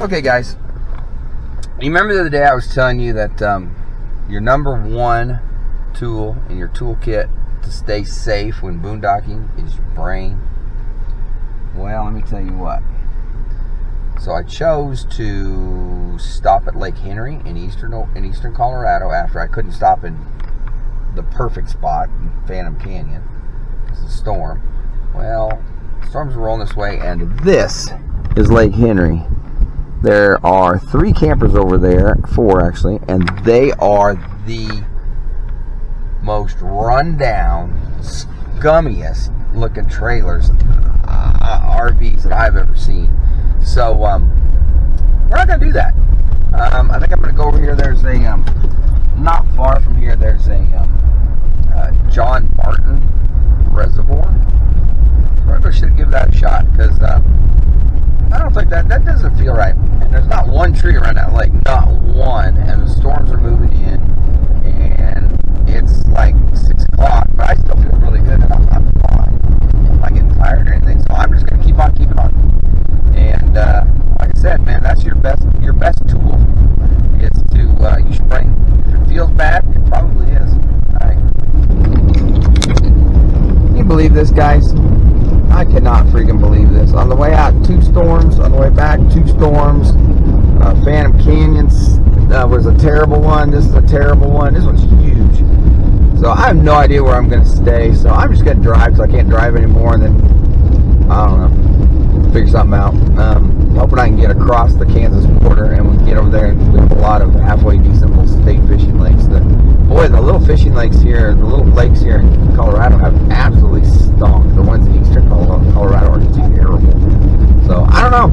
Okay, guys. You remember the other day I was telling you that your number one tool in your toolkit to stay safe when boondocking is your brain? Well, let me tell you what. So I chose to stop at Lake Henry in eastern Colorado after I couldn't stop in the perfect spot in Phantom Canyon because of the storm. Well, storms were rolling this way, and this is Lake Henry. There are 3 campers over there, 4 actually, and they are the most run-down, scummiest looking trailers, RVs that I've ever seen. So we're not going to do that. I think I'm going to go over here. There's a not far from here. There's a John Martin Reservoir. So I should give that a shot because I don't think that doesn't feel right. And there's not one tree around that lake, not one. And the storms are moving in, and it's like 6 o'clock, but I still feel really good, and I'm fine. I'm not getting tired or anything, so I'm just going to keep on keeping on. And like I said, man, that's your best tool is to use your brain. If it feels bad, it probably is. All right. Can you believe this, guys? I cannot freaking believe this. On the way out, 2 storms. On the way back, 2 storms. Phantom Canyons was a terrible one. This is a terrible one. This one's huge. So I have no idea where I'm going to stay. So I'm just going to drive because I can't drive anymore. And then, I don't know, figure something out. Hoping I can get across the Kansas border and we can get over there. And we have a lot of halfway decent little state fishing lakes. The little fishing lakes here, the little lakes here in Colorado have absolutely stunk. The ones in eastern Colorado are terrible. So, I don't know.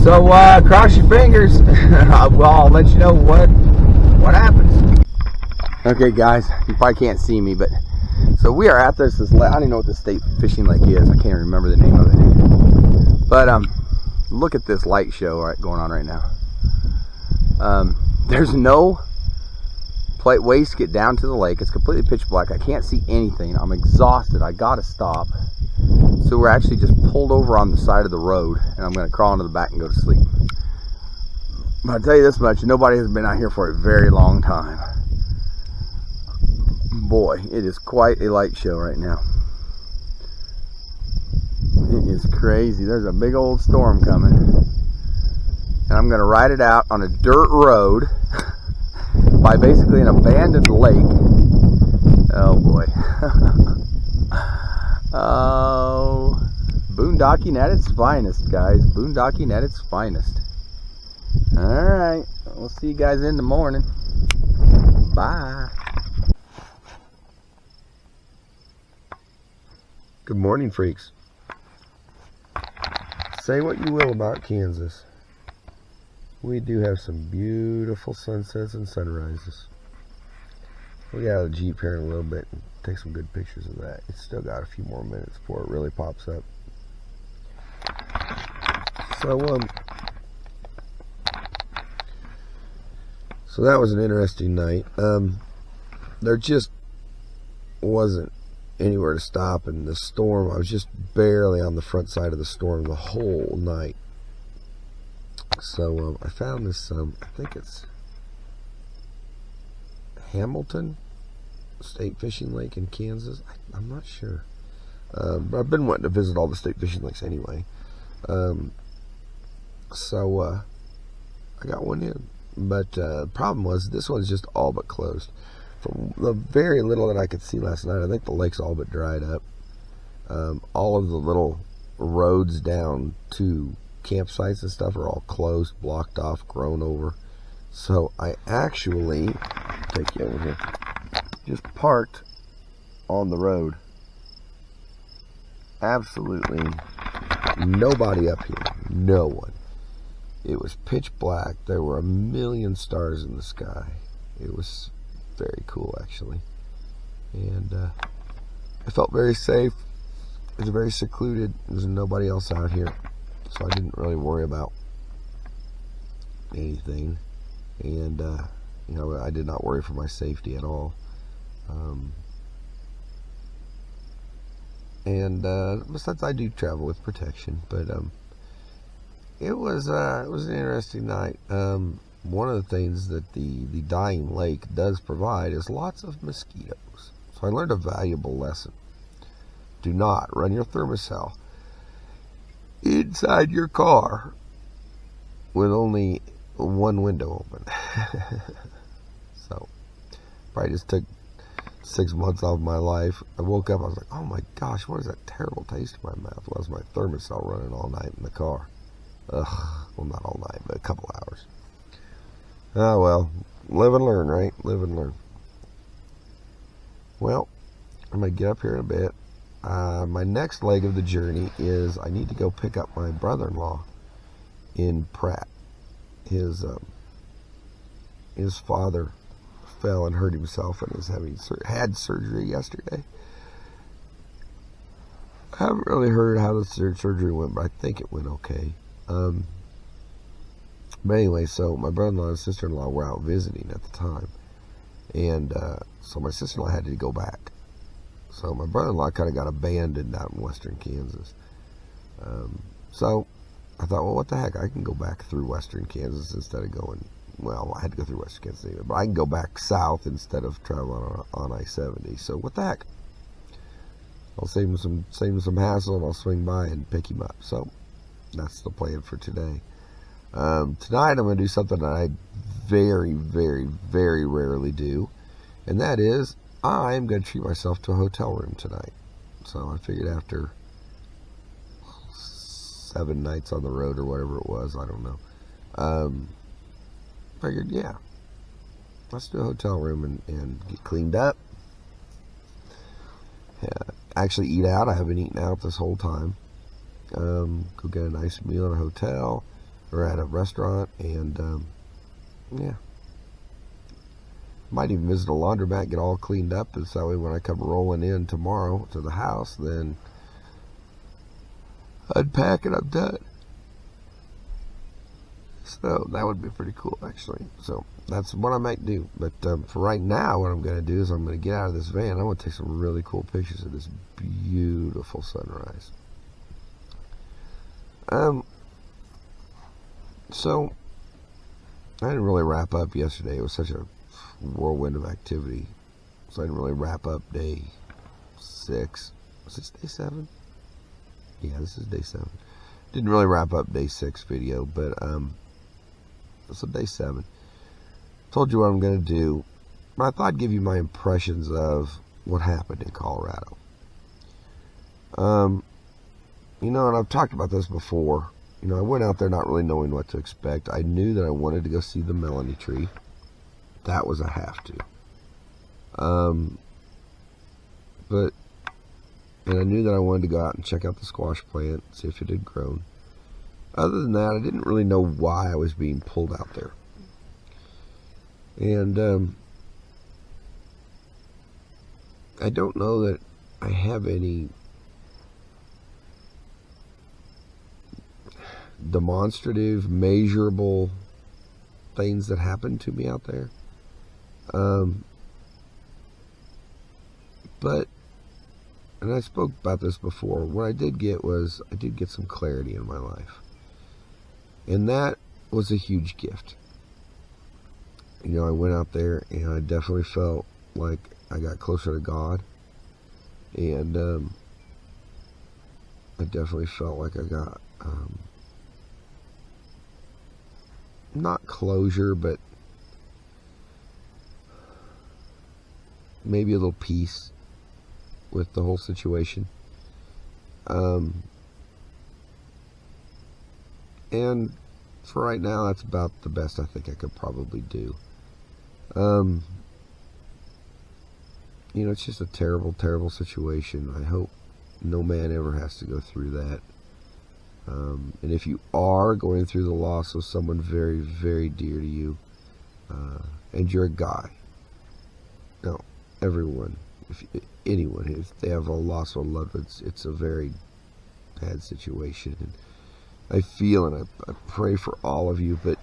So, cross your fingers. Well, I'll let you know what happens. Okay, guys, you probably can't see me, but so we are at this lake. I don't even know what the state fishing lake is. I can't remember the name of it. But, look at this light show going on right now. There's no ways to get down to the lake. It's completely pitch black. I can't see anything. I'm exhausted. I gotta stop. So we're actually just pulled over on the side of the road, and I'm gonna crawl into the back and go to sleep. But I'll tell you this much, nobody has been out here for a very long time. Boy, it is quite a light show right now. It is crazy. There's a big old storm coming, and I'm gonna ride it out on a dirt road by basically an abandoned lake. Oh boy. Oh, boondocking at its finest, guys. Boondocking at its finest. Alright, we'll see you guys in the morning. Bye. Good morning, freaks. Say what you will about Kansas. We do have some beautiful sunsets and sunrises. We'll get out of the Jeep here in a little bit and take some good pictures of that. It's still got a few more minutes before it really pops up. So that was an interesting night. There just wasn't anywhere to stop in the storm. I was just barely on the front side of the storm the whole night. So I found this, I think it's Hamilton State Fishing Lake in Kansas. I'm not sure. But I've been wanting to visit all the state fishing lakes anyway. So I got one in. But the problem was this one's just all but closed. From the very little that I could see last night, I think the lake's all but dried up. All of the little roads down to campsites and stuff are all closed, blocked off, grown over. So I actually, take you over here, just parked on the road. Absolutely nobody up here. No one. It was pitch black. There were a million stars in the sky. It was very cool, actually. And I felt very safe. It was very secluded. There's nobody else out here. So I didn't really worry about anything. And, you know, I did not worry for my safety at all. Besides, I do travel with protection. But it was an interesting night. One of the things that the dying lake does provide is lots of mosquitoes. So I learned a valuable lesson. Do not run your thermocell inside your car with only one window open. So probably just took 6 months off my life. I woke up, I was like, oh my gosh, what is that terrible taste in my mouth? Well, it was my thermocell running all night in the car. Ugh, well, not all night, but a couple hours. Oh well, live and learn, right? Live and learn. Well, I'm going to get up here in a bit. My next leg of the journey is I need to go pick up my brother-in-law in Pratt. His father fell and hurt himself and had surgery yesterday. I haven't really heard how the surgery went, but I think it went okay. But anyway, so my brother-in-law and sister-in-law were out visiting at the time, and so my sister-in-law had to go back. So my brother-in-law kind of got abandoned out in western Kansas. So I thought, well, what the heck? I can go back through western Kansas instead of going. Well, I had to go through western Kansas anyway, but I can go back south instead of traveling on I-70. So what the heck? I'll save him some hassle, and I'll swing by and pick him up. So that's the plan for today. Tonight I'm going to do something that I very, very, very rarely do, and that is I'm going to treat myself to a hotel room tonight. So I figured after 7 nights on the road or whatever it was, I don't know. Figured, yeah, let's do a hotel room and get cleaned up. Yeah, actually eat out. I haven't eaten out this whole time. Go get a nice meal at a hotel or at a restaurant, and yeah. Might even visit a laundromat, get all cleaned up, and so that way when I come rolling in tomorrow to the house, then unpack and I'm done. So that would be pretty cool, actually. So that's what I might do. But for right now, what I'm going to do is I'm going to get out of this van. I want to take some really cool pictures of this beautiful sunrise. So I didn't really wrap up yesterday. It was such a whirlwind of activity. So I didn't really wrap up day 6. Was this day 7? Yeah, this is day 7. Didn't really wrap up day 6 video, but so day 7. Told you what I'm going to do, but I thought I'd give you my impressions of what happened in Colorado. You know, and I've talked about this before. You know, I went out there not really knowing what to expect. I knew that I wanted to go see the Melanie Tree. That was a have to. And I knew that I wanted to go out and check out the squash plant, see if it had grown. Other than that, I didn't really know why I was being pulled out there. And I don't know that I have any demonstrative, measurable things that happened to me out there. But, and I spoke about this before, what I did get was, I did get some clarity in my life. And that was a huge gift. You know, I went out there and I definitely felt like I got closer to God. And I definitely felt like I got, not closure, but maybe a little peace with the whole situation. And for right now, that's about the best I think I could probably do. You know, it's just a terrible, terrible situation. I hope no man ever has to go through that. And if you are going through the loss of someone very, very dear to you, and you're a guy, no, everyone, anyone, if they have a loss of a loved one, it's a very bad situation. And I feel and I pray for all of you, but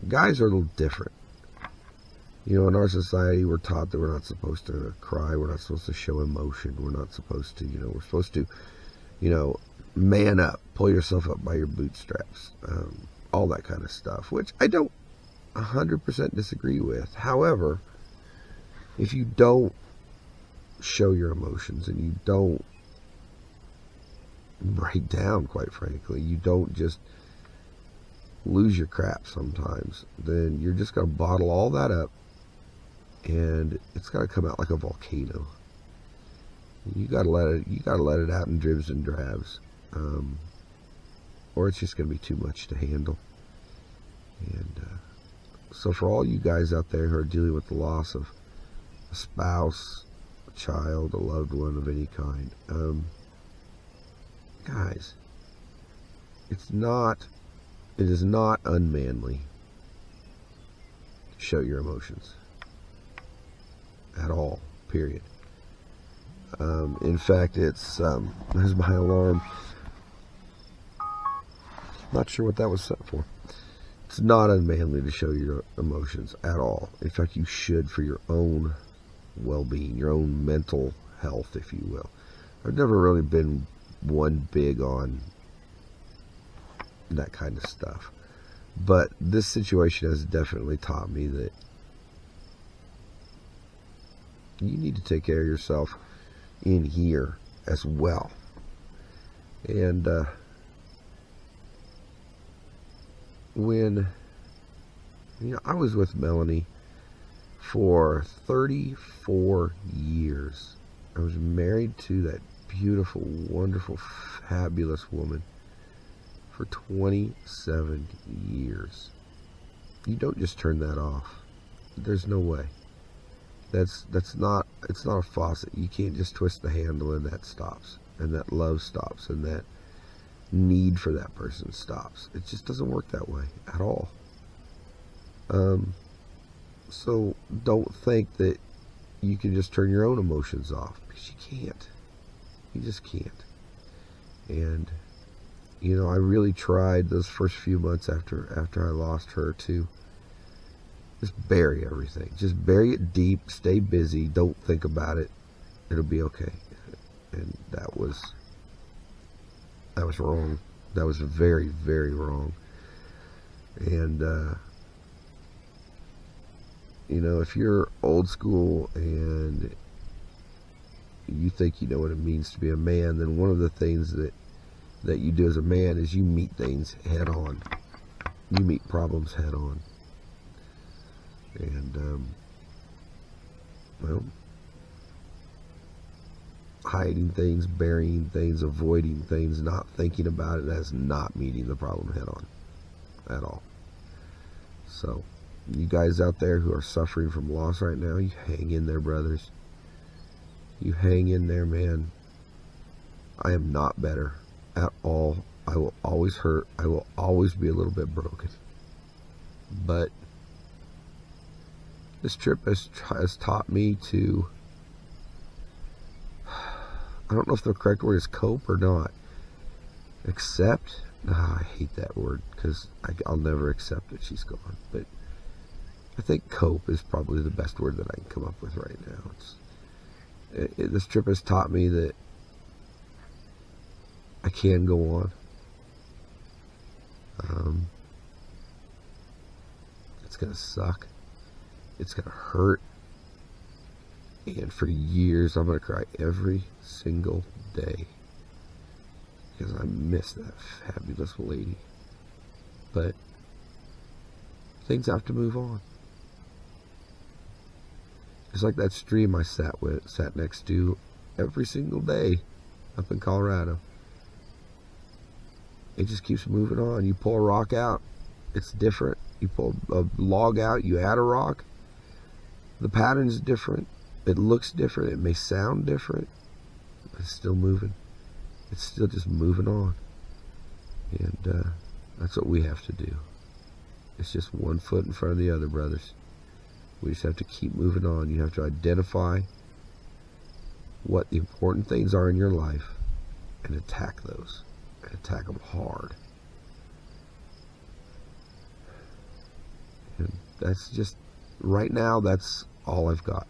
guys are a little different. You know, in our society, we're taught that we're not supposed to cry, we're not supposed to show emotion, we're not supposed to, we're supposed to, man up, pull yourself up by your bootstraps, all that kind of stuff, which I don't 100% disagree with. However, if you don't show your emotions and you don't break down, quite frankly, you don't just lose your crap sometimes, then you're just going to bottle all that up and it's going to come out like a volcano. You got to let it out in dribs and drabs, or it's just going to be too much to handle. And so for all you guys out there who are dealing with the loss of a spouse, a child, a loved one of any kind, guys, it is not unmanly to show your emotions at all, period. In fact, there's my alarm. Not sure what that was set for. It's not unmanly to show your emotions at all. In fact, you should, for your own well-being, your own mental health, if you will. I've never really been one big on that kind of stuff. But this situation has definitely taught me that you need to take care of yourself in here as well. And when I was with Melanie for 34 years. I was married to that beautiful, wonderful, fabulous woman for 27 years. You don't just turn that off. There's no way. It's not a faucet. You can't just twist the handle and that stops, and that love stops, and that need for that person stops. It just doesn't work that way at all. So don't think that you can just turn your own emotions off, because you can't. You just can't. And I really tried those first few months after I lost her to just bury everything. Just bury it deep, stay busy, don't think about it. It'll be okay. And that was wrong. That was very, very wrong. And if you're old school and you think you know what it means to be a man, then one of the things that you do as a man is you meet things head on. You meet problems head on. And, hiding things, burying things, avoiding things, not thinking about it, that's not meeting the problem head on at all. So, you guys out there who are suffering from loss right now, you hang in there, brothers. You hang in there, man. I am not better at all. I will always hurt. I will always be a little bit broken. But this trip has taught me to, I don't know if the correct word is cope or not. Accept? I hate that word because I'll never accept that she's gone. But I think cope is probably the best word that I can come up with right now. This trip has taught me that I can go on. It's going to suck. It's going to hurt. And for years, I'm going to cry every single day because I miss that fabulous lady. But things have to move on. It's like that stream I sat next to every single day up in Colorado. It just keeps moving on. You pull a rock out, it's different. You pull a log out, you add a rock. The pattern is different. It looks different. It may sound different. But it's still moving. It's still just moving on. And that's what we have to do. It's just one foot in front of the other, brothers. We just have to keep moving on. You have to identify what the important things are in your life and attack those. And attack them hard. And that's just, right now, that's all I've got.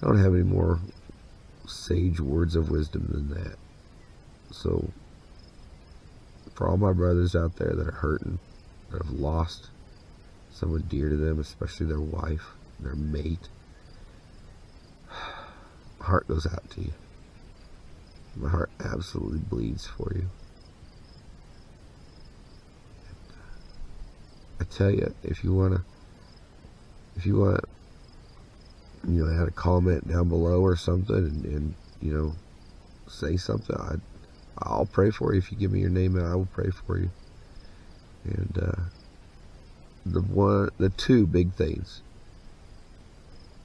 I don't have any more sage words of wisdom than that. So for all my brothers out there that are hurting, that have lost someone dear to them, especially their wife, their mate. My heart goes out to you. My heart absolutely bleeds for you. I tell you, if you want, add a comment down below or something, and say something, I'll pray for you. If you give me your name, I will pray for you. And the two big things,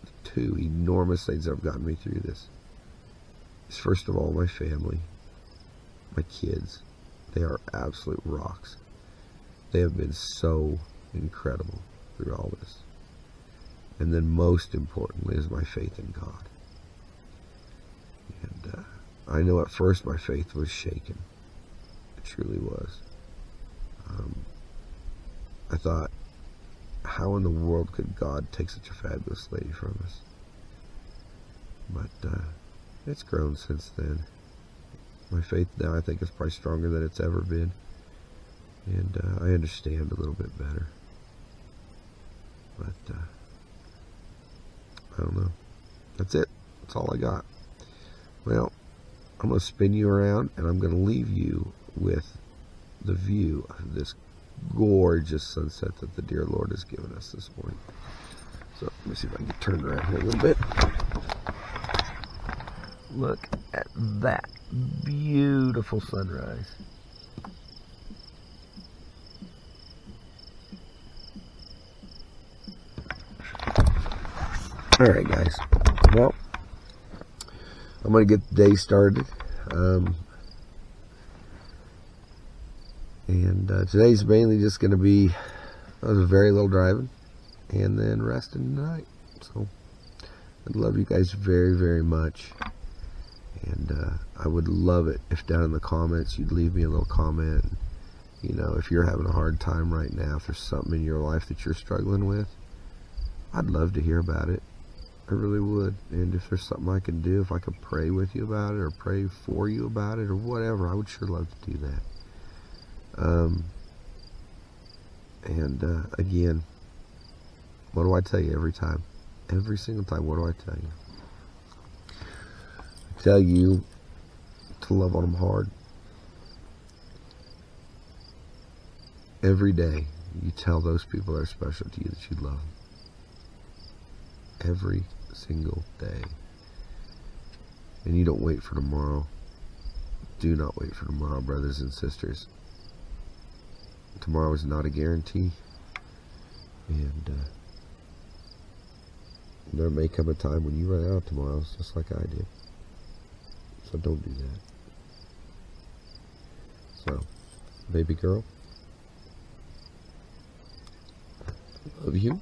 the two enormous things that have gotten me through this is, first of all, my family, my kids. They are absolute rocks. They have been so incredible through all this. And then most importantly is my faith in God. And I know at first my faith was shaken. It truly was. I thought, how in the world could God take such a fabulous lady from us? But it's grown since then. My faith now, I think, is probably stronger than it's ever been. And I understand a little bit better. But I don't know. That's it. That's all I got. Well, I'm going to spin you around, and I'm going to leave you with the view of this gorgeous sunset that the dear Lord has given us this morning. So let me see if I can turn around here a little bit. Look at that beautiful sunrise. All right, guys. Well, I'm going to get the day started. Today's mainly just going to be very little driving and then resting tonight. So I love you guys very, very much. And I would love it if down in the comments you'd leave me a little comment. If you're having a hard time right now, if there's something in your life that you're struggling with, I'd love to hear about it. I really would. And if there's something I can do, if I could pray with you about it or pray for you about it or whatever, I would sure love to do that. Again, what do I tell you every time? Every single time, what do I tell you? I tell you to love on them hard. Every day, you tell those people that are special to you that you love them. Every single day. And you don't wait for tomorrow. Do not wait for tomorrow, brothers and sisters. Tomorrow is not a guarantee. And there may come a time when you run out of tomorrows, just like I did. So don't do that. So, baby girl, I love you.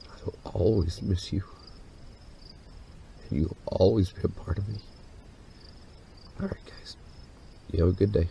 I will always miss you. And you'll always be a part of me. Alright, guys. You have a good day.